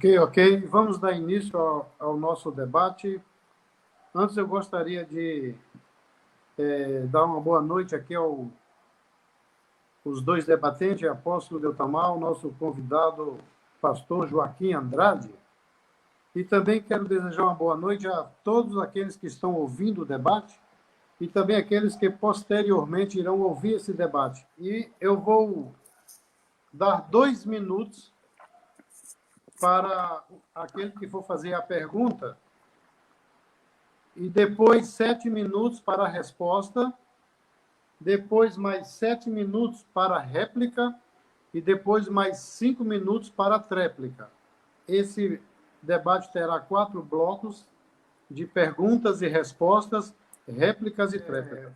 Ok. Vamos dar início ao nosso debate. Antes, eu gostaria de dar uma boa noite aqui os dois debatentes, apóstolo Deltamar, o nosso convidado, pastor Joaquim Andrade. E também quero desejar uma boa noite a todos aqueles que estão ouvindo o debate e também aqueles que posteriormente irão ouvir esse debate. E eu vou dar 2 minutos para aquele que for fazer a pergunta e depois 7 minutos para a resposta, depois mais 7 minutos para a réplica e depois mais 5 minutos para a tréplica. Esse debate terá 4 blocos de perguntas e respostas, réplicas e tréplicas.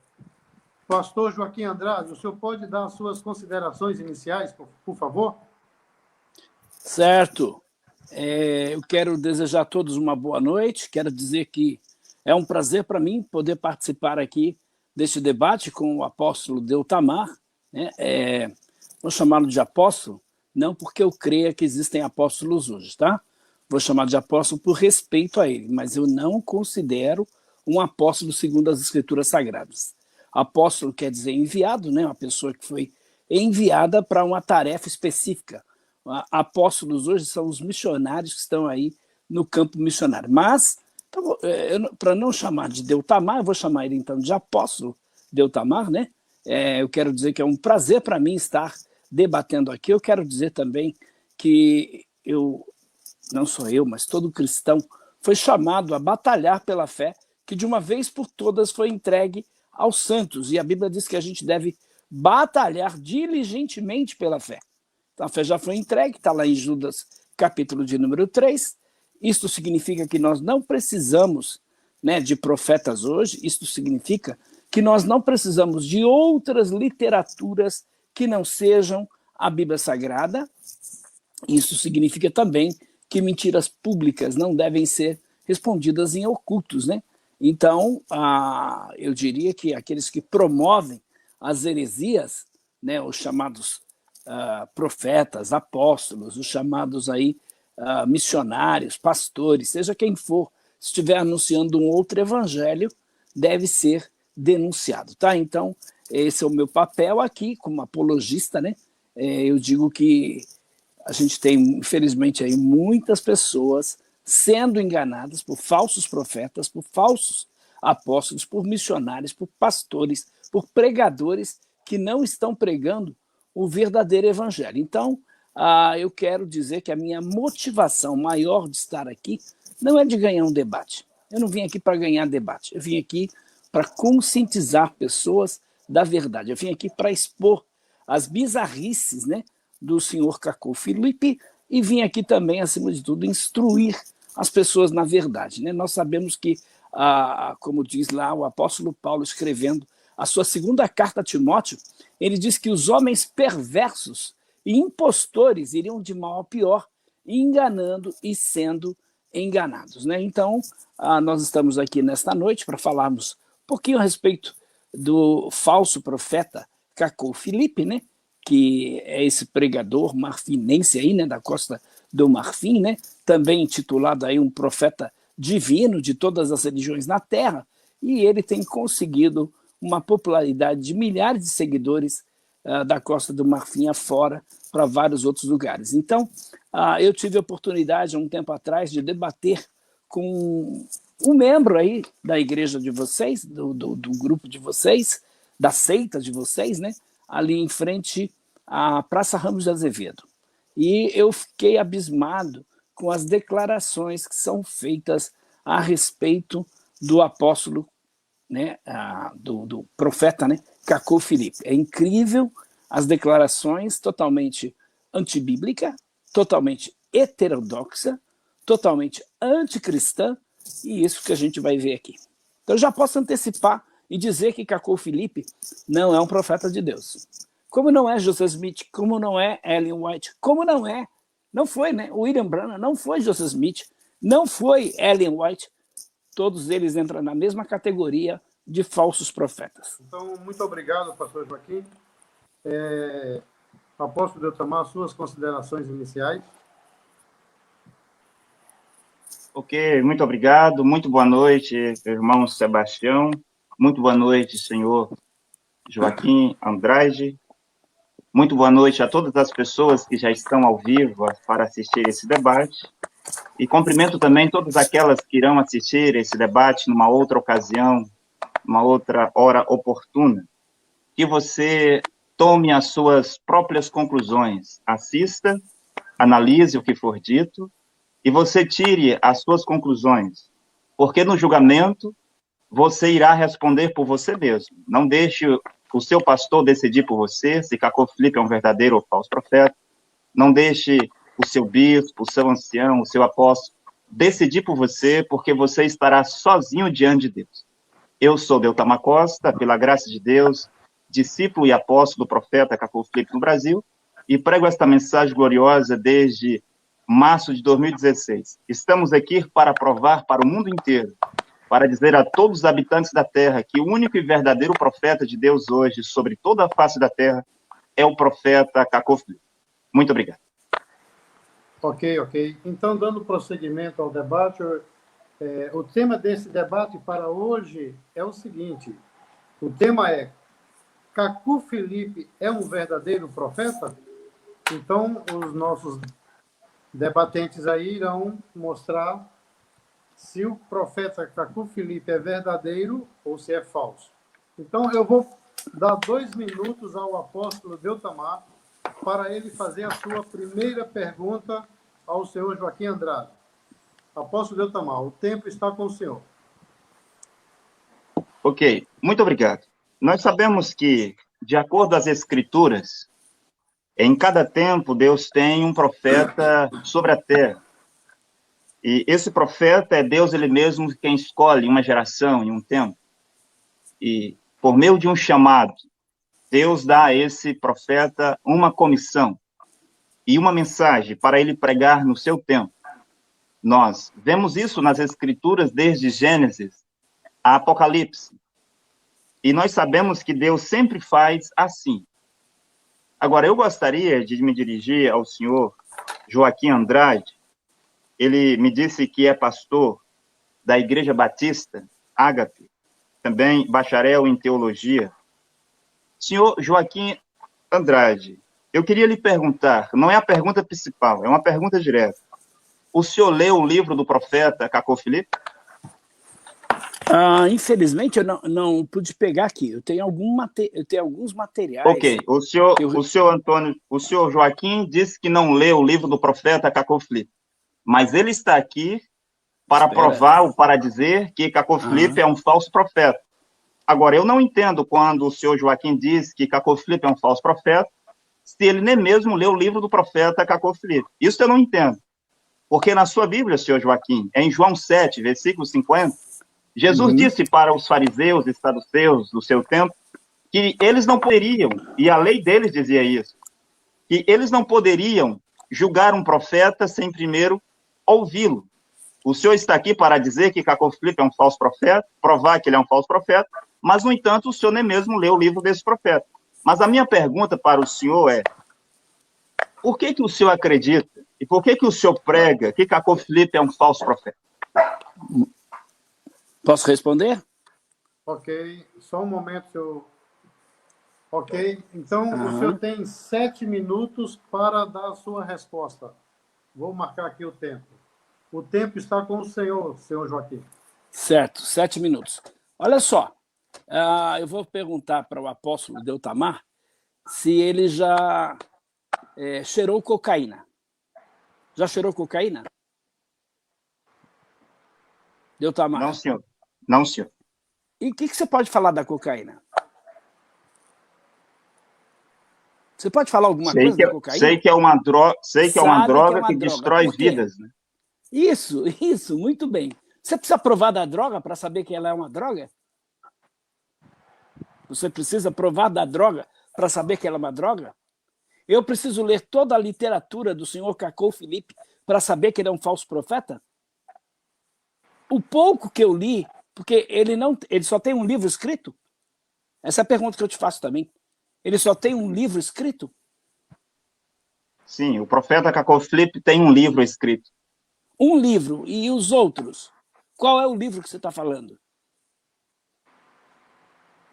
Pastor Joaquim Andrade, o senhor pode dar as suas considerações iniciais, por favor? Certo. Eu quero desejar a todos uma boa noite. Quero dizer que é um prazer para mim poder participar aqui deste debate com o apóstolo Deltamar. Vou chamá-lo de apóstolo, não porque eu creia que existem apóstolos hoje, tá? Vou chamar de apóstolo por respeito a ele, mas eu não considero um apóstolo segundo as Escrituras Sagradas. Apóstolo quer dizer enviado, né? Uma pessoa que foi enviada para uma tarefa específica. Apóstolos hoje são os missionários que estão aí no campo missionário. Mas, para não chamar de Deltamar, eu vou chamar ele então de apóstolo Deltamar, né? Eu quero dizer que é um prazer para mim estar debatendo aqui. Eu quero dizer também que não sou eu, mas todo cristão foi chamado a batalhar pela fé que de uma vez por todas foi entregue aos santos. E a Bíblia diz que a gente deve batalhar diligentemente pela fé. Então, a fé já foi entregue, está lá em Judas, capítulo de número 3. Isto significa que nós não precisamos, né, de profetas hoje. Isto significa que nós não precisamos de outras literaturas que não sejam a Bíblia Sagrada. Isso significa também que mentiras públicas não devem ser respondidas em ocultos, né? Então, eu diria que aqueles que promovem as heresias, né, os chamados profetas, apóstolos, os chamados aí missionários, pastores, seja quem for, se estiver anunciando um outro evangelho, deve ser denunciado, tá? Então, esse é o meu papel aqui como apologista, né? Eu digo que a gente tem, infelizmente, aí muitas pessoas sendo enganadas por falsos profetas, por falsos apóstolos, por missionários, por pastores, por pregadores que não estão pregando o verdadeiro evangelho. Então, eu quero dizer que a minha motivação maior de estar aqui não é de ganhar um debate. Eu não vim aqui para ganhar debate. Eu vim aqui para conscientizar pessoas da verdade. Eu vim aqui para expor as bizarrices, né, do senhor Cacô Filipe e vim aqui também, acima de tudo, instruir as pessoas na verdade, né? Nós sabemos que, como diz lá o apóstolo Paulo escrevendo a sua segunda carta a Timóteo, ele diz que os homens perversos e impostores iriam de mal a pior, enganando e sendo enganados, né? Então, nós estamos aqui nesta noite para falarmos um pouquinho a respeito do falso profeta Cacô Filipe, né? Que é esse pregador marfinense aí, né, da Costa do Marfim, né, também intitulado aí um profeta divino de todas as religiões na Terra, e ele tem conseguido uma popularidade de milhares de seguidores da Costa do Marfim afora para vários outros lugares. Então, eu tive a oportunidade, há um tempo atrás, de debater com um membro aí da igreja de vocês, do grupo de vocês, da seita de vocês, né, ali em frente à Praça Ramos de Azevedo. E eu fiquei abismado com as declarações que são feitas a respeito do apóstolo, né, do profeta, né, Cacô Filipe. É incrível as declarações totalmente antibíblica, totalmente heterodoxa, totalmente anticristã, e isso que a gente vai ver aqui. Então eu já posso antecipar e dizer que Cacô Filipe não é um profeta de Deus. Como não é Joseph Smith, como não é Ellen White, como não foi, né? William Branham, não foi Joseph Smith, não foi Ellen White, todos eles entram na mesma categoria de falsos profetas. Então, muito obrigado, pastor Joaquim. Apóstolo Deltamar, suas considerações iniciais. Ok, muito obrigado. Muito boa noite, irmão Sebastião. Muito boa noite, senhor Joaquim Andrade. Muito boa noite a todas as pessoas que já estão ao vivo para assistir esse debate. E cumprimento também todas aquelas que irão assistir esse debate numa outra ocasião, numa outra hora oportuna. Que você tome as suas próprias conclusões, assista, analise o que for dito e você tire as suas conclusões, porque no julgamento você irá responder por você mesmo. Não deixe o seu pastor decidir por você se Cacó Filipe é um verdadeiro ou falso profeta. Não deixe o seu bispo, o seu ancião, o seu apóstolo decidir por você, porque você estará sozinho diante de Deus. Eu sou Deltamar Costa, pela graça de Deus, discípulo e apóstolo do profeta Cacó Filipe no Brasil, e prego esta mensagem gloriosa desde março de 2016. Estamos aqui para provar para o mundo inteiro, para dizer a todos os habitantes da terra que o único e verdadeiro profeta de Deus hoje, sobre toda a face da terra, é o profeta Cacó Filipe. Muito obrigado. Ok. Então, dando prosseguimento ao debate, o tema desse debate para hoje é o seguinte: o tema é: Cacó Filipe é um verdadeiro profeta? Então, os nossos debatentes aí irão mostrar se o profeta Cacó Filipe é verdadeiro ou se é falso. Então, eu vou dar 2 minutos ao apóstolo Deltamar para ele fazer a sua primeira pergunta ao senhor Joaquim Andrade. Apóstolo Deltamar, o tempo está com o senhor. Ok, muito obrigado. Nós sabemos que, de acordo às Escrituras, em cada tempo Deus tem um profeta sobre a terra. E esse profeta é Deus ele mesmo quem escolhe uma geração e um tempo. E, por meio de um chamado, Deus dá a esse profeta uma comissão e uma mensagem para ele pregar no seu tempo. Nós vemos isso nas Escrituras desde Gênesis a Apocalipse. E nós sabemos que Deus sempre faz assim. Agora, eu gostaria de me dirigir ao senhor Joaquim Andrade. Ele me disse que é pastor da Igreja Batista, Ágape, também bacharel em teologia. Senhor Joaquim Andrade, eu queria lhe perguntar, não é a pergunta principal, é uma pergunta direta. O senhor leu o livro do profeta Cacó Filipe? Infelizmente, eu não pude pegar aqui. Eu tenho alguns materiais. Ok, o senhor Joaquim disse que não leu o livro do profeta Cacó Filipe, mas ele está aqui para provar ou para dizer que Cacó Filipe é um falso profeta. Agora, eu não entendo quando o senhor Joaquim diz que Cacó Filipe é um falso profeta, se ele nem mesmo leu o livro do profeta Cacó Filipe. Isso eu não entendo. Porque na sua Bíblia, senhor Joaquim, em João 7, versículo 50, Jesus disse para os fariseus e saduceus do seu tempo que eles não poderiam, e a lei deles dizia isso, que eles não poderiam julgar um profeta sem primeiro ouvi-lo. O senhor está aqui para dizer que Cacó Filipe é um falso profeta, provar que ele é um falso profeta, mas, no entanto, o senhor nem mesmo leu o livro desse profeta. Mas a minha pergunta para o senhor é, por que o senhor acredita e por que o senhor prega que Cacó Filipe é um falso profeta? Posso responder? Ok, só um momento, senhor. Ok, então o senhor tem 7 minutos para dar a sua resposta. Vou marcar aqui o tempo. O tempo está com o senhor Joaquim. Certo, 7 minutos. Olha só, eu vou perguntar para o apóstolo Deltamar se ele já cheirou cocaína. Já cheirou cocaína? Deltamar? Não, senhor. Não, senhor. E o que você pode falar da cocaína? Você pode falar alguma coisa da cocaína? Sei que é uma droga que destrói vidas, né? Isso, muito bem. Você precisa provar da droga para saber que ela é uma droga? Você precisa provar da droga para saber que ela é uma droga? Eu preciso ler toda a literatura do senhor Cacó Filipe para saber que ele é um falso profeta? O pouco que eu li, porque ele só tem um livro escrito? Essa é a pergunta que eu te faço também. Ele só tem um livro escrito? Sim, o profeta Cacó Filipe tem um livro escrito. Um livro. E os outros? Qual é o livro que você está falando?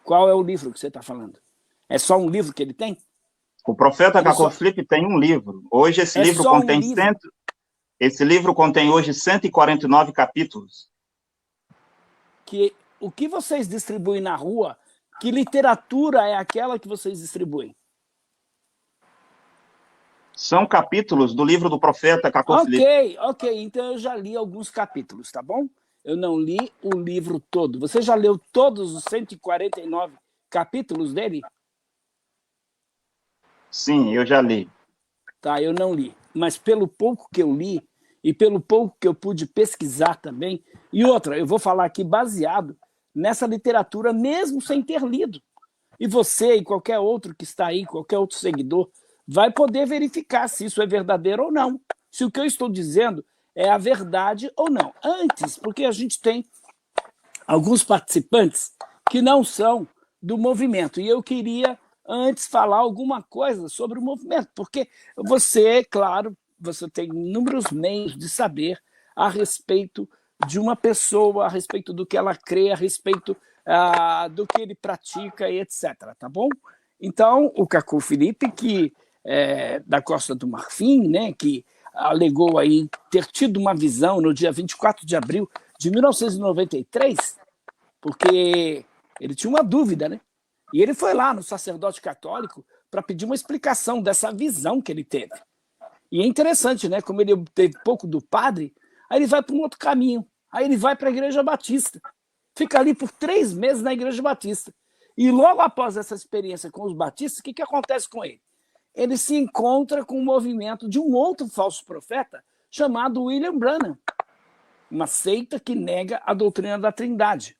Qual é o livro que você está falando? É só um livro que ele tem? O profeta Cacau Filipe tem um livro. Hoje esse livro contém esse livro contém hoje 149 capítulos. O que vocês distribuem na rua, que literatura é aquela que vocês distribuem? São capítulos do livro do profeta Cacau Filipe. Ok. Então eu já li alguns capítulos, tá bom? Eu não li o livro todo. Você já leu todos os 149 capítulos dele? Sim, eu já li. Tá, eu não li. Mas pelo pouco que eu li, e pelo pouco que eu pude pesquisar também, e outra, eu vou falar aqui baseado nessa literatura, mesmo sem ter lido. E você e qualquer outro que está aí, qualquer outro seguidor, vai poder verificar se isso é verdadeiro ou não. Se o que eu estou dizendo é a verdade ou não. Antes, porque a gente tem alguns participantes que não são do movimento. E eu queria, antes, falar alguma coisa sobre o movimento, porque você, claro, você tem inúmeros meios de saber a respeito de uma pessoa, a respeito do que ela crê, a respeito do que ele pratica e etc. Tá bom? Então, o Cacau Filipe, que é da Costa do Marfim, né, que alegou aí ter tido uma visão no dia 24 de abril de 1993, porque ele tinha uma dúvida, né? E ele foi lá no sacerdote católico para pedir uma explicação dessa visão que ele teve. E é interessante, né? Como ele teve pouco do padre, aí ele vai para um outro caminho. Aí ele vai para a Igreja Batista. Fica ali por 3 meses na Igreja Batista. E logo após essa experiência com os batistas, o que acontece com ele? Ele se encontra com o movimento de um outro falso profeta chamado William Branham, uma seita que nega a doutrina da Trindade,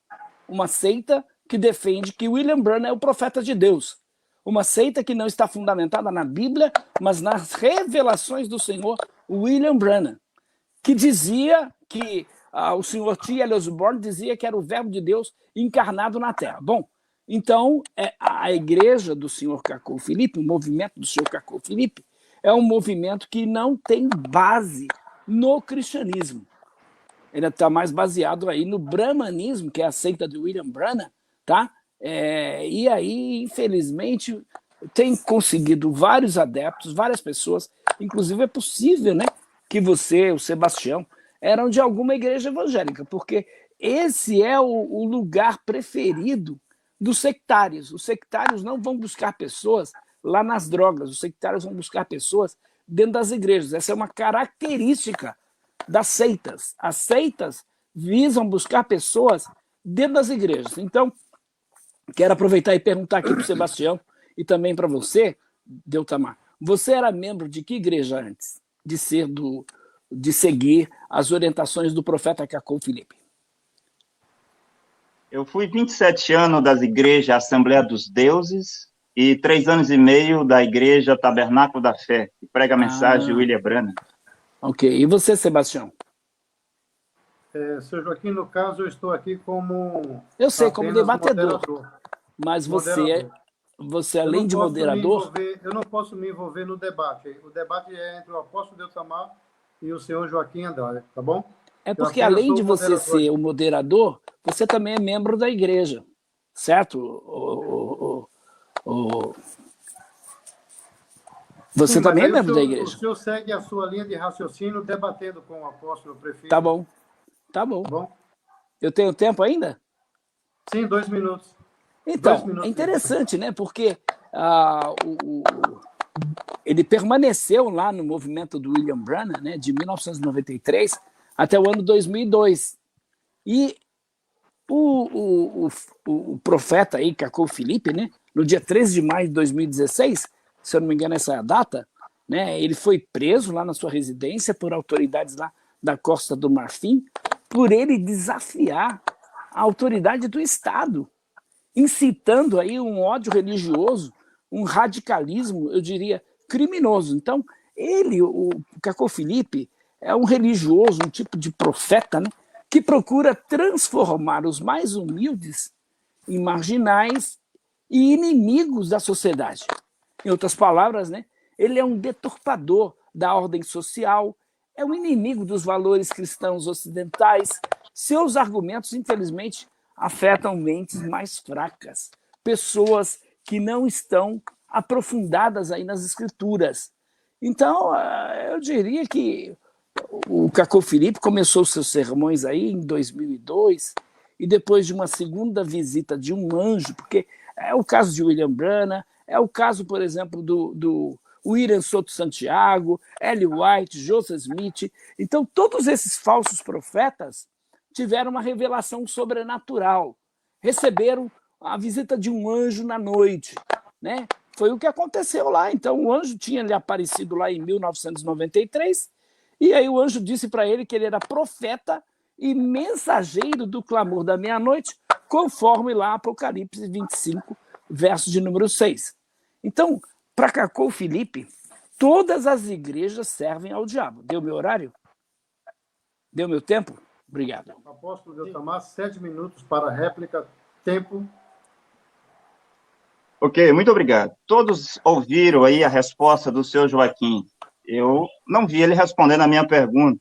uma seita que defende que William Branham é o profeta de Deus, uma seita que não está fundamentada na Bíblia, mas nas revelações do Senhor William Branham, que dizia que o senhor T.L. Osborne dizia que era o verbo de Deus encarnado na Terra. Bom, então, a igreja do senhor Cacau Filipe, o movimento do senhor Cacau Filipe, é um movimento que não tem base no cristianismo. Ele está mais baseado aí no brahmanismo, que é a seita de William Branham, tá? E aí, infelizmente, tem conseguido vários adeptos, várias pessoas, inclusive é possível, né, que você, o Sebastião, eram de alguma igreja evangélica, porque esse é o lugar preferido dos sectários. Os sectários não vão buscar pessoas lá nas drogas, os sectários vão buscar pessoas dentro das igrejas. Essa é uma característica das seitas. As seitas visam buscar pessoas dentro das igrejas. Então, quero aproveitar e perguntar aqui para o Sebastião e também para você, Deltamar. Você era membro de que igreja antes de seguir as orientações do profeta Cacau Filipe? Eu fui 27 anos das igrejas Assembleia dos Deuses e 3 anos e meio da igreja Tabernáculo da Fé, que prega a mensagem de William Branham. Ok. E você, Sebastião? Seu Joaquim, no caso, eu estou aqui como... Eu sei, como debatedor. Mas moderador. você além de moderador... Eu não posso me envolver no debate. O debate é entre o apóstolo Deltamar e o senhor Joaquim Andrade, tá bom? É porque, além de você ser o moderador, você também é membro da igreja, certo? Você também é membro da igreja. O senhor segue a sua linha de raciocínio debatendo com o apóstolo prefeito. Tá bom. Tá bom. Eu tenho tempo ainda? Sim, 2 minutos. Então, é interessante, né? Porque ele permaneceu lá no movimento do William Branham, né, de 1993 até o ano 2002. E o profeta aí, Cacau Filipe, né, no dia 13 de maio de 2016, se eu não me engano essa é a data, né, ele foi preso lá na sua residência por autoridades lá da Costa do Marfim, por ele desafiar a autoridade do Estado, incitando aí um ódio religioso, um radicalismo, eu diria, criminoso. Então, o Cacau Filipe, é um religioso, um tipo de profeta, né, que procura transformar os mais humildes em marginais e inimigos da sociedade. Em outras palavras, né, ele é um deturpador da ordem social, é um inimigo dos valores cristãos ocidentais. Seus argumentos, infelizmente, afetam mentes mais fracas, pessoas que não estão aprofundadas aí nas escrituras. Então, eu diria que o Cacô Filipe começou seus sermões aí em 2002, e depois de uma segunda visita de um anjo, porque é o caso de William Branham, é o caso, por exemplo, do William Soto Santiago, Ellen White, Joseph Smith. Então, todos esses falsos profetas tiveram uma revelação sobrenatural, receberam a visita de um anjo na noite, né? Foi o que aconteceu lá. Então, o anjo tinha lhe aparecido lá em 1993, e aí o anjo disse para ele que ele era profeta e mensageiro do clamor da meia-noite, conforme lá Apocalipse 25, verso de número 6. Então, para Cacô Filipe, todas as igrejas servem ao diabo. Deu meu horário? Deu meu tempo? Obrigado. Apóstolo Deltamar, 7 minutos para a réplica. Tempo. Ok, muito obrigado. Todos ouviram aí a resposta do senhor Joaquim. Eu não vi ele respondendo a minha pergunta.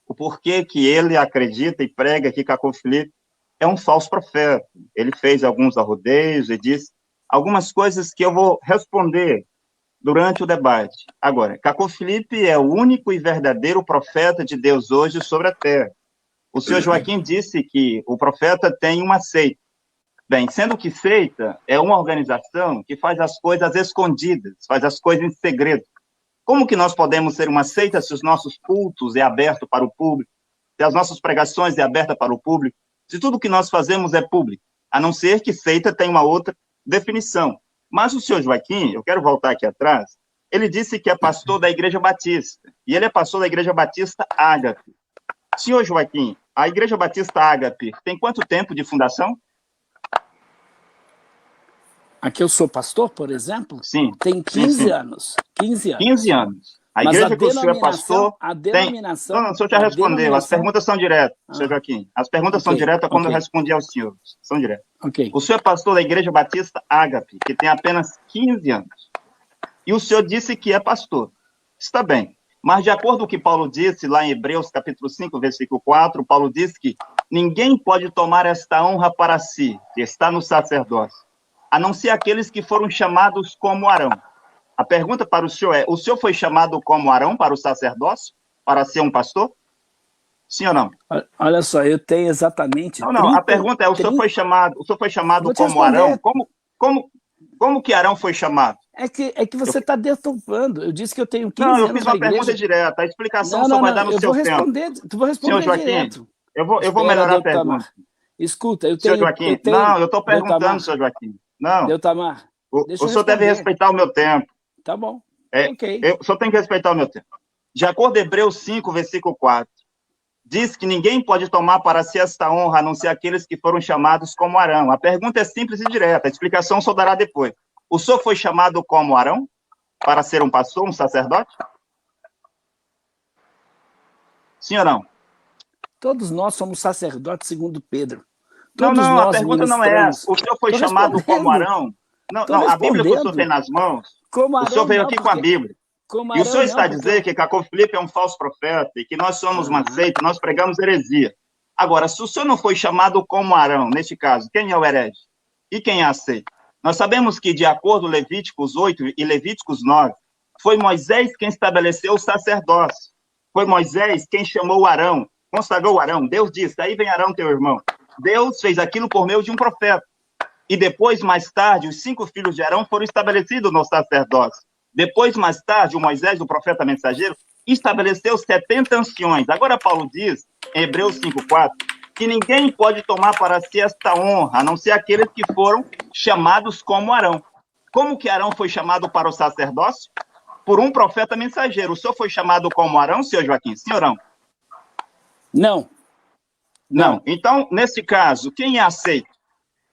O porquê que ele acredita e prega que Cacô Filipe é um falso profeta. Ele fez alguns arrodeios e disse algumas coisas que eu vou responder durante o debate. Agora, Cacô Filipe é o único e verdadeiro profeta de Deus hoje sobre a terra. O senhor Joaquim disse que o profeta tem uma seita. Bem, sendo que seita é uma organização que faz as coisas escondidas, faz as coisas em segredo. Como que nós podemos ser uma seita se os nossos cultos é aberto para o público, se as nossas pregações é aberta para o público, se tudo que nós fazemos é público, a não ser que seita tem uma outra definição. Mas o senhor Joaquim, eu quero voltar aqui atrás, ele disse que é pastor da Igreja Batista, e ele é pastor da Igreja Batista Ágape. Senhor Joaquim, a Igreja Batista Ágape tem quanto tempo de fundação? Aqui eu sou pastor, por exemplo? Sim. Tem 15 sim. anos. 15 anos. 15 anos. A Mas igreja que o senhor é pastor a tem... denominação... Não, o senhor já respondeu. As perguntas são diretas, senhor Joaquim. As perguntas são diretas quando eu respondi ao senhor. São diretas. Okay. O senhor é pastor da Igreja Batista Ágape, que tem apenas 15 anos. E o senhor disse que é pastor. Está bem. Mas, de acordo com o que Paulo disse lá em Hebreus, capítulo 5, versículo 4, Paulo diz que ninguém pode tomar esta honra para si, que está no sacerdócio, a não ser aqueles que foram chamados como Arão. A pergunta para o senhor é, o senhor foi chamado como Arão para o sacerdócio, para ser um pastor? Sim ou não? Olha só, eu tenho exatamente... Não, a pergunta é, o senhor foi chamado como Arão? Como que Arão foi chamado? É que você está deturpando. Eu disse que eu tenho 15 anos. Não, eu fiz uma pergunta direta. A explicação só vai dar no seu tempo. Tu vou responder senhor Joaquim, direto. Eu vou melhorar a pergunta. Escuta, eu tenho... Senhor Joaquim, não, eu estou perguntando, senhor Joaquim. Não. Deltamar, o senhor deve respeitar o meu tempo. Tá bom. Ok. O senhor tem que respeitar o meu tempo. De acordo com Hebreus 5, versículo 4, diz que ninguém pode tomar para si esta honra, a não ser aqueles que foram chamados como Arão. A pergunta é simples e direta, a explicação só dará depois. O senhor foi chamado como Arão para ser um pastor, um sacerdote? Sim ou não? Todos nós somos sacerdotes, segundo Pedro. Todos a pergunta não é essa. O senhor foi chamado como Arão? Não, a Bíblia que o senhor tem nas mãos, o senhor veio aqui com a Bíblia. E o senhor está a dizer que Cacô Filipe é um falso profeta e que nós somos uma seita, nós pregamos heresia. Agora, se o senhor não foi chamado como Arão, neste caso, quem é o herege? E quem é a seita? Nós sabemos que, de acordo com Levíticos 8 e Levíticos 9, foi Moisés quem estabeleceu o sacerdócio. Foi Moisés quem chamou Arão, consagrou Arão. Deus disse, aí vem Arão, teu irmão. Deus fez aquilo por meio de um profeta. E depois, mais tarde, os 5 filhos de Arão foram estabelecidos no sacerdócio. Depois, mais tarde, o Moisés, o profeta mensageiro, estabeleceu 70 anciões. Agora, Paulo diz, em Hebreus 5,4, que ninguém pode tomar para si esta honra, a não ser aqueles que foram chamados como Arão. Como que Arão foi chamado para o sacerdócio? Por um profeta mensageiro. O senhor foi chamado como Arão, senhor Joaquim? Senhorão? Não. Não. Então, nesse caso, quem é aceito?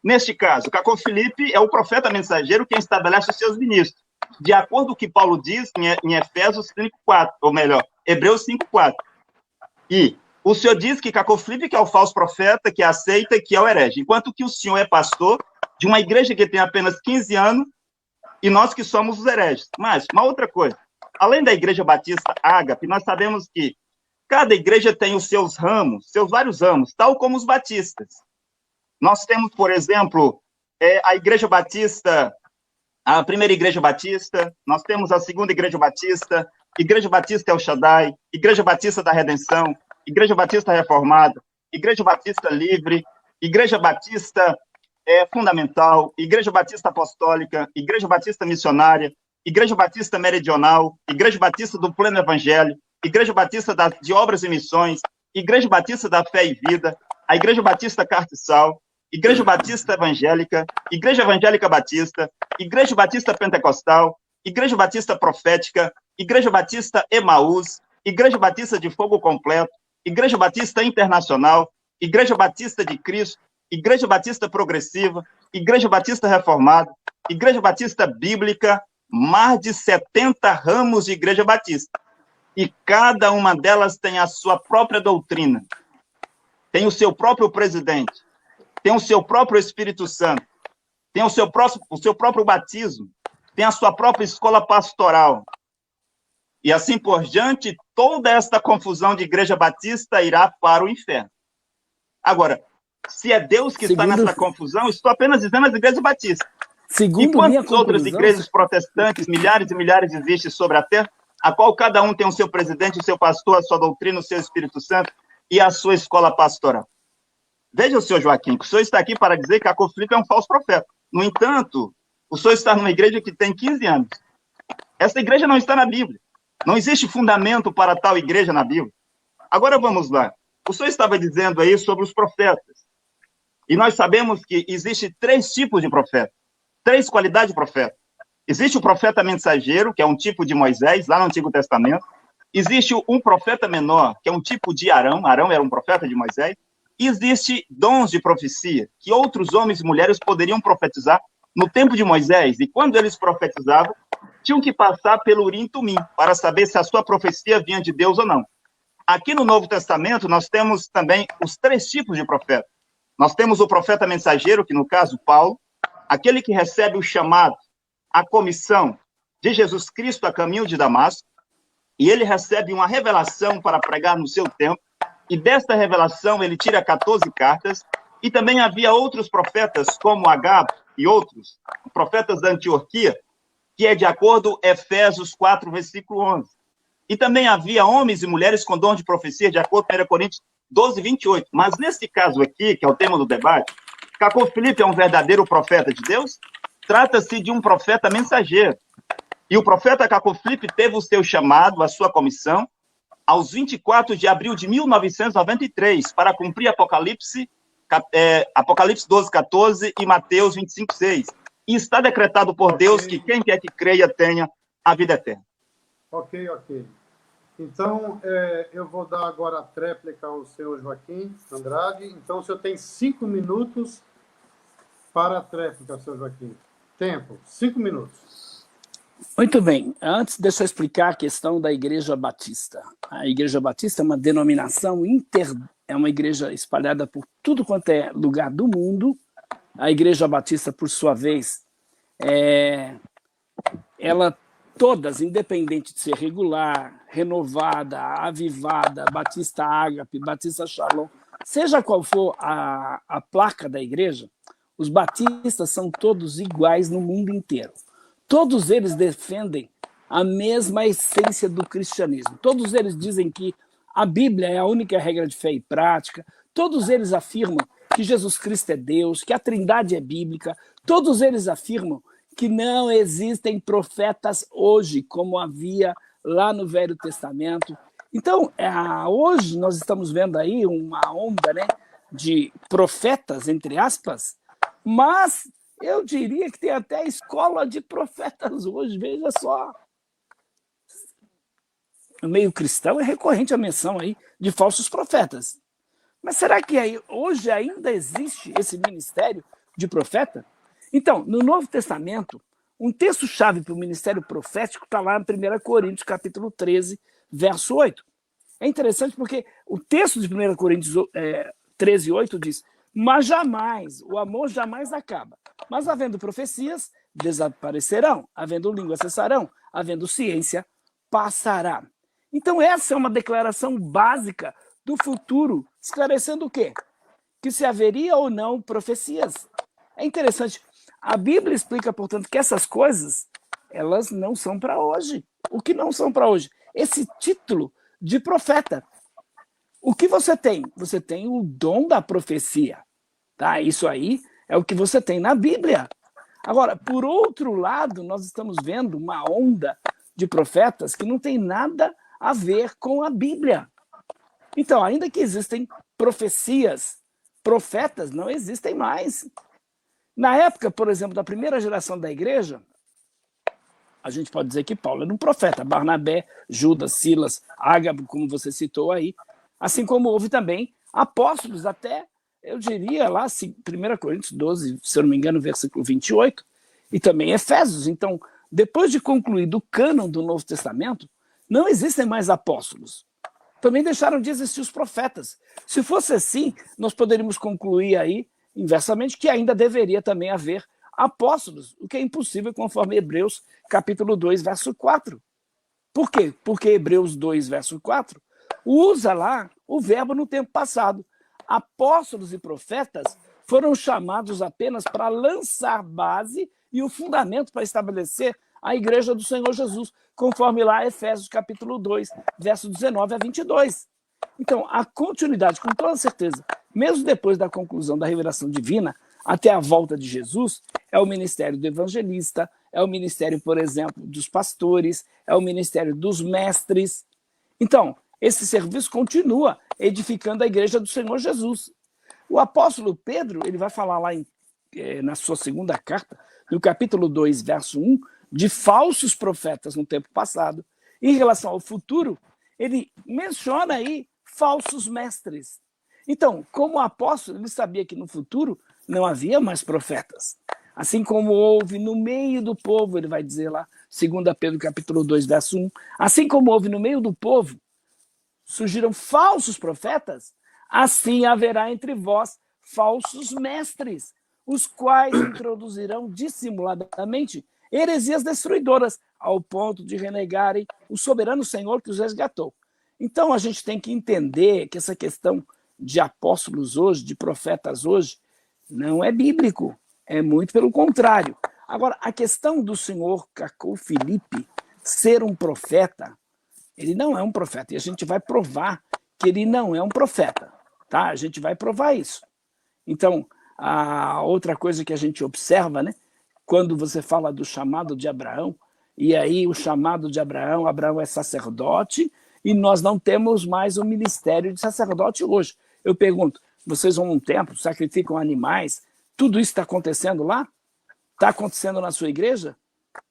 Neste caso, Cacô Filipe é o profeta mensageiro quem estabelece os seus ministros. De acordo com o que Paulo diz em Efésios 5,4, ou melhor, Hebreus 5,4. E o senhor diz que Cacô Filipe que é o falso profeta, que aceita, que é o herege. Enquanto que o senhor é pastor de uma igreja que tem apenas 15 anos e nós que somos os hereges. Mas, uma outra coisa. Além da Igreja Batista Ágape, nós sabemos que Cada igreja tem os seus ramos, seus vários ramos, tal como os batistas. Nós temos, por exemplo, a Igreja Batista, a primeira Igreja Batista, nós temos a segunda Igreja Batista El Shaddai, Igreja Batista da Redenção, Igreja Batista Reformada, Igreja Batista Livre, Igreja Batista Fundamental, Igreja Batista Apostólica, Igreja Batista Missionária, Igreja Batista Meridional, Igreja Batista do Pleno Evangelho, Igreja Batista de Obras e Missões, Igreja Batista da Fé e Vida, a Igreja Batista Cartiçal, Igreja Batista Evangélica, Igreja Evangélica Batista, Igreja Batista Pentecostal, Igreja Batista Profética, Igreja Batista Emaús, Igreja Batista de Fogo Completo, Igreja Batista Internacional, Igreja Batista de Cristo, Igreja Batista Progressiva, Igreja Batista Reformada, Igreja Batista Bíblica, mais de 70 ramos de Igreja Batista. E cada uma delas tem a sua própria doutrina, tem o seu próprio presidente, tem o seu próprio Espírito Santo, tem o seu próprio batismo, tem a sua própria escola pastoral. E assim por diante, toda esta confusão de Igreja Batista irá para o inferno. Agora, se é Deus que está nessa confusão, estou apenas dizendo as igrejas batistas. E quantas outras igrejas protestantes, milhares e milhares existem sobre a terra, a qual cada um tem o seu presidente, o seu pastor, a sua doutrina, o seu Espírito Santo e a sua escola pastoral. Veja, o senhor Joaquim, que o senhor está aqui para dizer que Cacó Filipe é um falso profeta. No entanto, o senhor está numa igreja que tem 15 anos. Essa igreja não está na Bíblia. Não existe fundamento para tal igreja na Bíblia. Agora vamos lá. O senhor estava dizendo aí sobre os profetas. E nós sabemos que existe 3 tipos de profeta, 3 qualidades de profeta. Existe o profeta mensageiro, que é um tipo de Moisés, lá no Antigo Testamento. Existe um profeta menor, que é um tipo de Arão. Arão era um profeta de Moisés. E existe dons de profecia, que outros homens e mulheres poderiam profetizar no tempo de Moisés. E quando eles profetizavam, tinham que passar pelo Urim e Tumim, para saber se a sua profecia vinha de Deus ou não. Aqui no Novo Testamento, nós temos também os 3 tipos de profeta. Nós temos o profeta mensageiro, que no caso, Paulo, aquele que recebe o chamado, a comissão de Jesus Cristo a caminho de Damasco, e ele recebe uma revelação para pregar no seu tempo, e desta revelação ele tira 14 cartas, e também havia outros profetas, como Agabo e outros, profetas da Antioquia, que é de acordo com Efésios 4, versículo 11. E também havia homens e mulheres com dom de profecia, de acordo com 1 Coríntios 12, 28. Mas nesse caso aqui, que é o tema do debate, Cacó Filipe é um verdadeiro profeta de Deus? Trata-se de um profeta mensageiro. E o profeta Cacó Filipe teve o seu chamado, a sua comissão, aos 24 de abril de 1993, para cumprir Apocalipse 12, 14 e Mateus 25, 6. E está decretado por Deus que quem quer que creia tenha a vida eterna. Ok. Então, eu vou dar agora a tréplica ao senhor Joaquim Andrade. Então, o senhor tem 5 minutos para a tréplica, senhor Joaquim. Tempo, 5 minutos. Muito bem. Antes, deixa eu explicar a questão da Igreja Batista. A Igreja Batista é uma denominação é uma igreja espalhada por tudo quanto é lugar do mundo. A Igreja Batista, por sua vez, ela todas, independente de ser regular, renovada, avivada, Batista Ágape, Batista Shalom, seja qual for a placa da igreja, os batistas são todos iguais no mundo inteiro. Todos eles defendem a mesma essência do cristianismo. Todos eles dizem que a Bíblia é a única regra de fé e prática. Todos eles afirmam que Jesus Cristo é Deus, que a Trindade é bíblica. Todos eles afirmam que não existem profetas hoje, como havia lá no Velho Testamento. Então, hoje nós estamos vendo aí uma onda, né, de profetas, entre aspas, mas eu diria que tem até escola de profetas hoje, veja só. No meio cristão é recorrente a menção aí de falsos profetas. Mas será que hoje ainda existe esse ministério de profeta? Então, no Novo Testamento, um texto-chave para o ministério profético está lá em 1 Coríntios, capítulo 13, verso 8. É interessante porque o texto de 1 Coríntios 13, 8 diz: mas jamais, o amor jamais acaba. Mas havendo profecias, desaparecerão. Havendo língua, cessarão. Havendo ciência, passará. Então, essa é uma declaração básica do futuro, esclarecendo o quê? Que se haveria ou não profecias. É interessante. A Bíblia explica, portanto, que essas coisas, elas não são para hoje. O que não são para hoje? Esse título de profeta. O que você tem? Você tem o dom da profecia. Tá? Isso aí é o que você tem na Bíblia. Agora, por outro lado, nós estamos vendo uma onda de profetas que não tem nada a ver com a Bíblia. Então, ainda que existem profecias, profetas não existem mais. Na época, por exemplo, da primeira geração da igreja, a gente pode dizer que Paulo era um profeta, Barnabé, Judas, Silas, Ágabo, como você citou aí, assim como houve também apóstolos até, eu diria lá, 1 Coríntios 12, se eu não me engano, versículo 28, e também Efésios. Então, depois de concluído o cânon do Novo Testamento, não existem mais apóstolos. Também deixaram de existir os profetas. Se fosse assim, nós poderíamos concluir aí, inversamente, que ainda deveria também haver apóstolos, o que é impossível conforme Hebreus capítulo 2, verso 4. Por quê? Porque Hebreus 2, verso 4, usa lá o verbo no tempo passado. Apóstolos e profetas foram chamados apenas para lançar base e o fundamento para estabelecer a igreja do Senhor Jesus, conforme lá Efésios capítulo 2, verso 19 a 22. Então, a continuidade, com toda certeza, mesmo depois da conclusão da revelação divina, até a volta de Jesus, é o ministério do evangelista, é o ministério, por exemplo, dos pastores, é o ministério dos mestres. Então, esse serviço continua edificando a igreja do Senhor Jesus. O apóstolo Pedro, ele vai falar lá na sua segunda carta, no capítulo 2, verso 1, de falsos profetas no tempo passado. Em relação ao futuro, ele menciona aí falsos mestres. Então, como apóstolo, ele sabia que no futuro não havia mais profetas. Assim como houve no meio do povo, ele vai dizer lá, 2 Pedro capítulo 2, verso 1, assim como houve no meio do povo, surgiram falsos profetas, assim haverá entre vós falsos mestres, os quais introduzirão dissimuladamente heresias destruidoras, ao ponto de renegarem o soberano Senhor que os resgatou. Então, a gente tem que entender que essa questão de apóstolos hoje, de profetas hoje, não é bíblico, é muito pelo contrário. Agora, a questão do senhor Cacau Felipe ser um profeta, ele não é um profeta, e a gente vai provar que ele não é um profeta, tá? A gente vai provar isso. Então, a outra coisa que a gente observa, né, quando você fala do chamado de Abraão, e aí o chamado de Abraão, Abraão é sacerdote, e nós não temos mais o ministério de sacerdote hoje. Eu pergunto, vocês vão a um templo, sacrificam animais, tudo isso está acontecendo lá? Está acontecendo na sua igreja?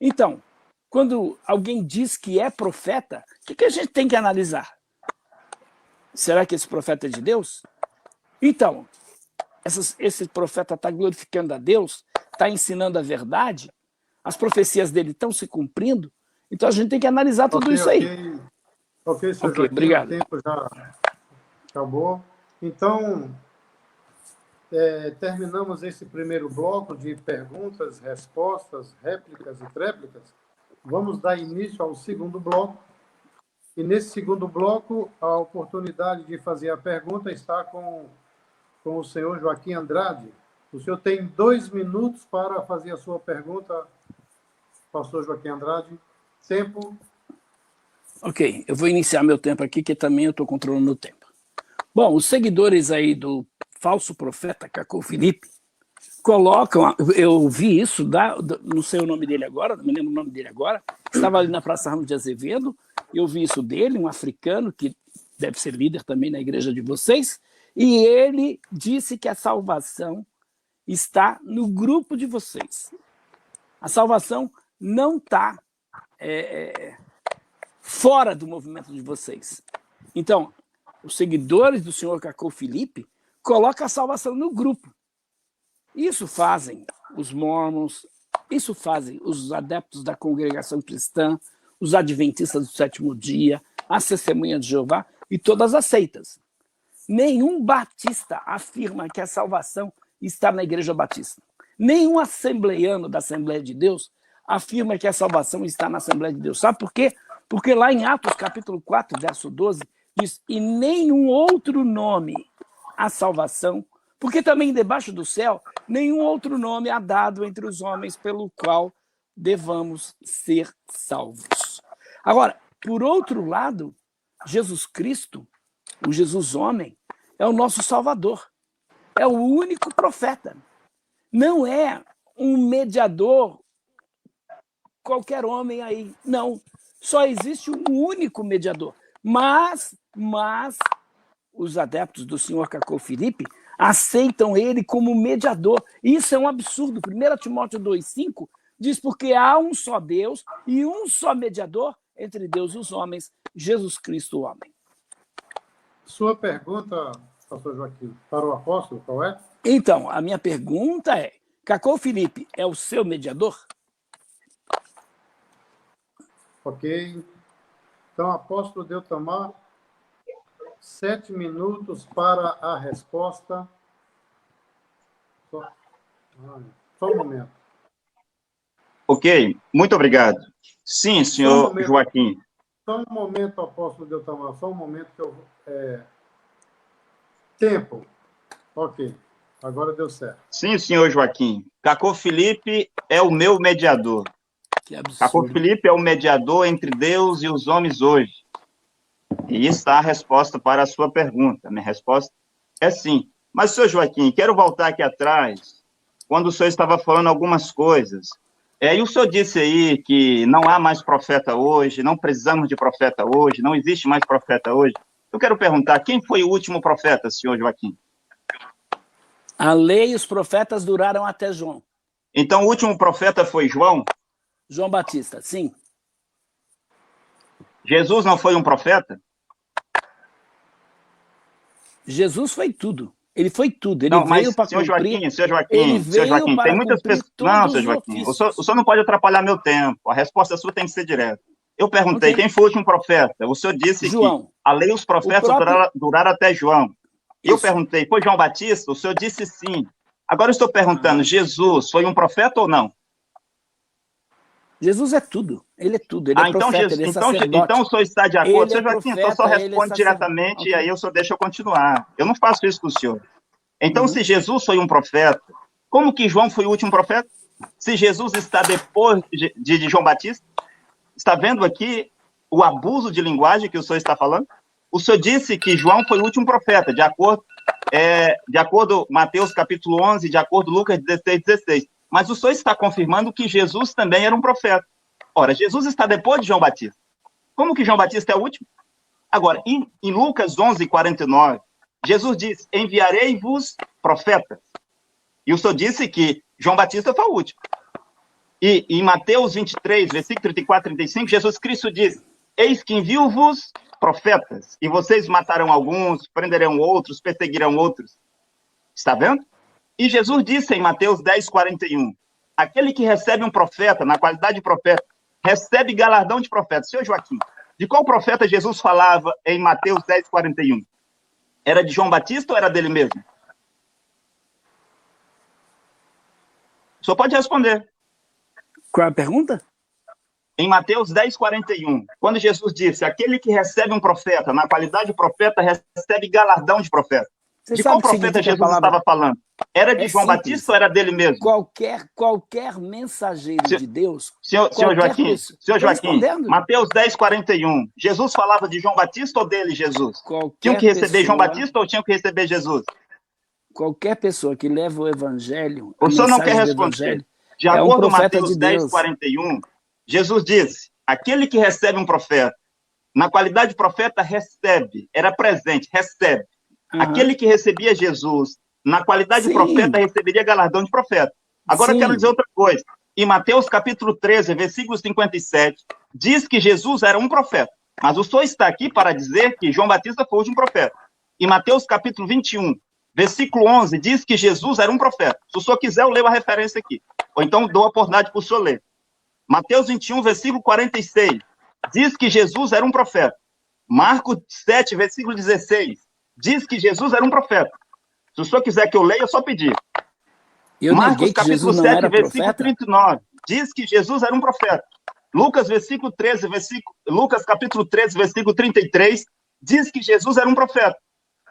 Então, quando alguém diz que é profeta, o que a gente tem que analisar? Será que esse profeta é de Deus? Então, esse profeta está glorificando a Deus, está ensinando a verdade, as profecias dele estão se cumprindo, então a gente tem que analisar tudo isso aí. Ok, senhor Joaquim, obrigado. O tempo já acabou. Então, terminamos esse primeiro bloco de perguntas, respostas, réplicas e tréplicas. Vamos dar início ao segundo bloco. E nesse segundo bloco, a oportunidade de fazer a pergunta está com o senhor Joaquim Andrade. O senhor tem 2 minutos para fazer a sua pergunta, pastor Joaquim Andrade. Tempo. Ok, eu vou iniciar meu tempo aqui, que também eu estou controlando o tempo. Bom, os seguidores aí do falso profeta Cacau Felipe colocam, eu vi isso, não sei o nome dele agora, não me lembro o nome dele agora, estava ali na Praça Ramos de Azevedo, eu vi isso dele, um africano, que deve ser líder também na igreja de vocês, e ele disse que a salvação está no grupo de vocês. A salvação não está fora do movimento de vocês. Então, os seguidores do senhor Cacau Felipe colocam a salvação no grupo. Isso fazem os mormons, isso fazem os adeptos da congregação cristã, os adventistas do sétimo dia, as testemunhas de Jeová e todas as seitas. Nenhum batista afirma que a salvação está na igreja batista. Nenhum assembleiano da Assembleia de Deus afirma que a salvação está na Assembleia de Deus. Sabe por quê? Porque lá em Atos, capítulo 4, verso 12, diz, e nenhum outro nome há salvação, porque também debaixo do céu, nenhum outro nome há dado entre os homens pelo qual devamos ser salvos. Agora, por outro lado, Jesus Cristo, o Jesus homem, é o nosso Salvador. É o único profeta. Não é um mediador, qualquer homem aí. Não. Só existe um único mediador. Mas os adeptos do senhor Cacô Filipe aceitam ele como mediador. Isso é um absurdo. 1 Timóteo 2,5 diz, porque há um só Deus e um só mediador entre Deus e os homens, Jesus Cristo, o homem. Sua pergunta, pastor Joaquim, para o apóstolo, qual é? Então, a minha pergunta é, Cacô Filipe é o seu mediador? Ok. Então, apóstolo Deltamar, 7 minutos para a resposta. Só um momento. Ok, muito obrigado. Sim, senhor Joaquim. Só um momento, apóstolo Deltamar, só um momento que eu... Tempo. Ok, agora deu certo. Sim, senhor Joaquim. Cacô Filipe é o meu mediador. Que absurdo. Cacô Filipe é o mediador entre Deus e os homens hoje. E está a resposta para a sua pergunta. Minha resposta é sim. Mas, senhor Joaquim, quero voltar aqui atrás, quando o senhor estava falando algumas coisas. E o senhor disse aí que não há mais profeta hoje, não precisamos de profeta hoje, não existe mais profeta hoje. Eu quero perguntar, quem foi o último profeta, senhor Joaquim? A lei e os profetas duraram até João. Então, o último profeta foi João? João Batista, sim. Jesus não foi um profeta? Jesus foi tudo. Ele foi tudo. Ele não, veio para cumprir... Senhor Joaquim, tem muitas pessoas... Não, senhor Joaquim, o senhor não pode atrapalhar meu tempo. A resposta sua tem que ser direta. Eu perguntei, quem foi o último profeta? O senhor disse João. Que a lei e os profetas duraram até João. Eu perguntei, foi João Batista? O senhor disse sim. Agora eu estou perguntando, Jesus foi um profeta ou não? Jesus é tudo. Ele é tudo. Ele é profeta, ele é sacerdote. Então o senhor está de acordo? Senhor Joaquim, então só responde diretamente e aí o senhor deixa eu continuar. Eu não faço isso com o senhor. Então, se Jesus foi um profeta, como que João foi o último profeta? Se Jesus está depois de João Batista? Está vendo aqui o abuso de linguagem que o senhor está falando? O senhor disse que João foi o último profeta, de acordo Mateus capítulo 11, de acordo com Lucas 16. Mas o senhor está confirmando que Jesus também era um profeta. Ora, Jesus está depois de João Batista. Como que João Batista é o último? Agora, em Lucas 11, 49, Jesus diz, enviarei-vos profetas. E o senhor disse que João Batista foi o último. E em Mateus 23, versículo 34 e 35, Jesus Cristo diz, eis que envio-vos profetas, e vocês matarão alguns, prenderão outros, perseguirão outros. Está vendo? E Jesus disse em Mateus 10, 41, aquele que recebe um profeta, na qualidade de profeta, recebe galardão de profeta. Senhor Joaquim, de qual profeta Jesus falava em Mateus 10, 41? Era de João Batista ou era dele mesmo? O senhor pode responder. Qual é a pergunta? Em Mateus 10, 41, quando Jesus disse, aquele que recebe um profeta, na qualidade de profeta, recebe galardão de profeta. De qual profeta Jesus estava falando? Era de João Batista ou era dele mesmo? Qualquer mensageiro de Deus... Senhor Joaquim, Mateus 10, 41, Jesus falava de João Batista ou dele, Jesus? Tinham que receber João Batista ou tinham que receber Jesus? Qualquer pessoa que leva o evangelho... O senhor não quer responder. De acordo com Mateus 10, 41, Jesus disse, aquele que recebe um profeta, na qualidade de profeta, recebe, era presente, recebe. Aquele que recebia Jesus, na qualidade de profeta, receberia galardão de profeta. Agora eu quero dizer outra coisa. Em Mateus capítulo 13, versículo 57, diz que Jesus era um profeta. Mas o senhor está aqui para dizer que João Batista foi o último profeta. Em Mateus capítulo 21, versículo 11, diz que Jesus era um profeta. Se o senhor quiser, eu leio a referência aqui. Ou então dou a oportunidade para o senhor ler. Mateus 21, versículo 46, diz que Jesus era um profeta. Marcos 7, versículo 16, diz que Jesus era um profeta. Se o senhor quiser que eu leia, é só pedir. Marcos capítulo 7, versículo 39, diz que Jesus era um profeta. Lucas, Lucas capítulo 13, versículo 33, diz que Jesus era um profeta.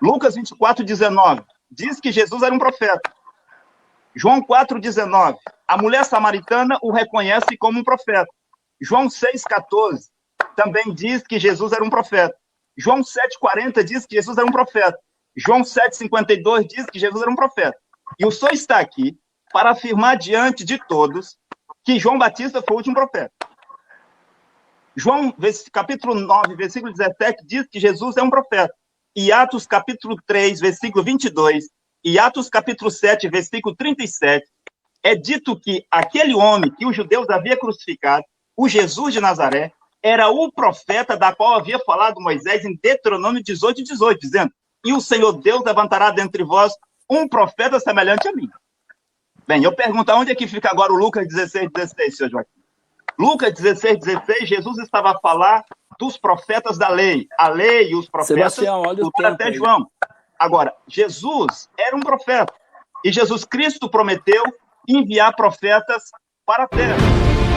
Lucas 24, 19, diz que Jesus era um profeta. João 4, 19, a mulher samaritana o reconhece como um profeta. João 6, 14, também diz que Jesus era um profeta. João 7, 40 diz que Jesus era um profeta. João 7, 52 diz que Jesus era um profeta. E o senhor está aqui para afirmar diante de todos que João Batista foi o último profeta. João, capítulo 9, versículo 17, diz que Jesus é um profeta. E Atos, capítulo 3, versículo 22, e Atos, capítulo 7, versículo 37, é dito que aquele homem que os judeus haviam crucificado, o Jesus de Nazaré, era o profeta da qual havia falado Moisés em Deuteronômio 18, 18, dizendo: e o Senhor Deus levantará dentre vós um profeta semelhante a mim. Bem, eu pergunto, onde é que fica agora o Lucas 16, 16, senhor Joaquim? Lucas 16, 16, Jesus estava a falar dos profetas da lei. A lei e os profetas, Sebastião, olha o tempo até aí. João. Agora, Jesus era um profeta. E Jesus Cristo prometeu enviar profetas para a terra.